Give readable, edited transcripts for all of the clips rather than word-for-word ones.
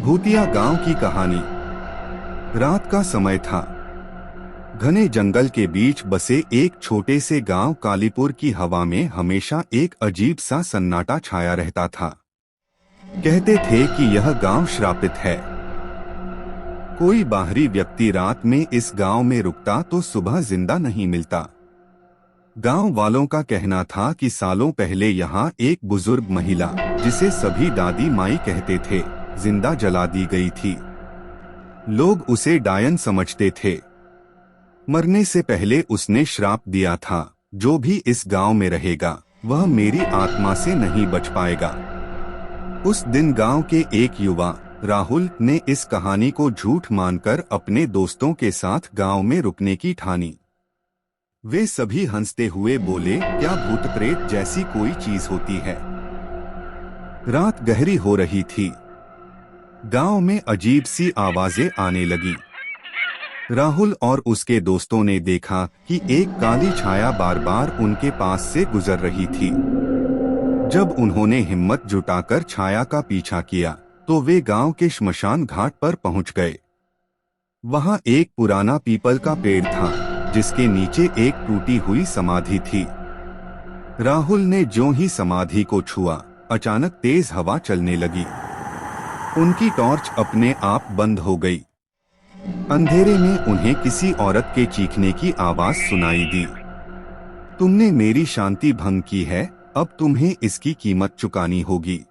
भूतिया गांव की कहानी। रात का समय था। घने जंगल के बीच बसे एक छोटे से गांव कालीपुर की हवा में हमेशा एक अजीब सा सन्नाटा छाया रहता था। कहते थे कि यह गांव श्रापित है। कोई बाहरी व्यक्ति रात में इस गांव में रुकता तो सुबह जिंदा नहीं मिलता। गांव वालों का कहना था कि सालों पहले यहाँ एक बुजुर्ग महिला, जिसे सभी दादी माई कहते थे, जिंदा जला दी गई थी। लोग उसे डायन समझते थे। मरने से पहले उसने श्राप दिया था, जो भी इस गांव में रहेगा वह मेरी आत्मा से नहीं बच पाएगा। उस दिन गांव के एक युवा राहुल ने इस कहानी को झूठ मानकर अपने दोस्तों के साथ गांव में रुकने की ठानी। वे सभी हंसते हुए बोले, क्या भूत प्रेत जैसी कोई चीज होती है। रात गहरी हो रही थी। गांव में अजीब सी आवाजें आने लगी। राहुल और उसके दोस्तों ने देखा कि एक काली छाया बार बार उनके पास से गुजर रही थी। जब उन्होंने हिम्मत जुटाकर छाया का पीछा किया तो वे गांव के श्मशान घाट पर पहुंच गए। वहां एक पुराना पीपल का पेड़ था, जिसके नीचे एक टूटी हुई समाधि थी। राहुल ने ज्यों ही समाधि को छुआ, अचानक तेज हवा चलने लगी। उनकी टॉर्च अपने आप बंद हो गई। अंधेरे में उन्हें किसी औरत के चीखने की आवाज सुनाई दी। तुमने मेरी शांति भंग की है, अब तुम्हें इसकी कीमत चुकानी होगी।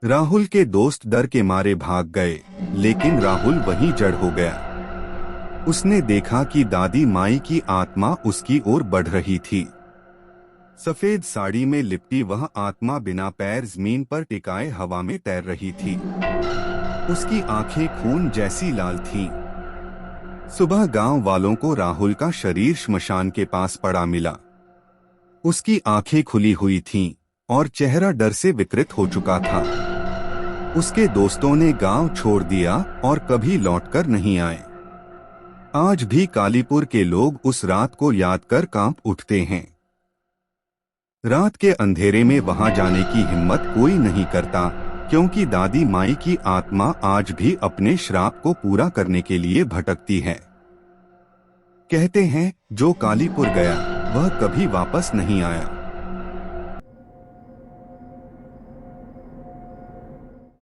राहुल के दोस्त डर के मारे भाग गए, लेकिन राहुल वहीं जड़ हो गया। उसने देखा कि दादी माई की आत्मा उसकी ओर बढ़ रही थी। सफेद साड़ी में लिपटी वह आत्मा बिना पैर जमीन पर टिकाए हवा में तैर रही थी। उसकी आंखें खून जैसी लाल थीं। सुबह गांव वालों को राहुल का शरीर श्मशान के पास पड़ा मिला। उसकी आंखें खुली हुई थीं और चेहरा डर से विकृत हो चुका था। उसके दोस्तों ने गांव छोड़ दिया और कभी लौटकर नहीं आए। आज भी कालीपुर के लोग उस रात को याद कर कांप उठते हैं। रात के अंधेरे में वहां जाने की हिम्मत कोई नहीं करता, क्योंकि दादी माई की आत्मा आज भी अपने श्राप को पूरा करने के लिए भटकती है। कहते हैं, जो कालीपुर गया वह कभी वापस नहीं आया।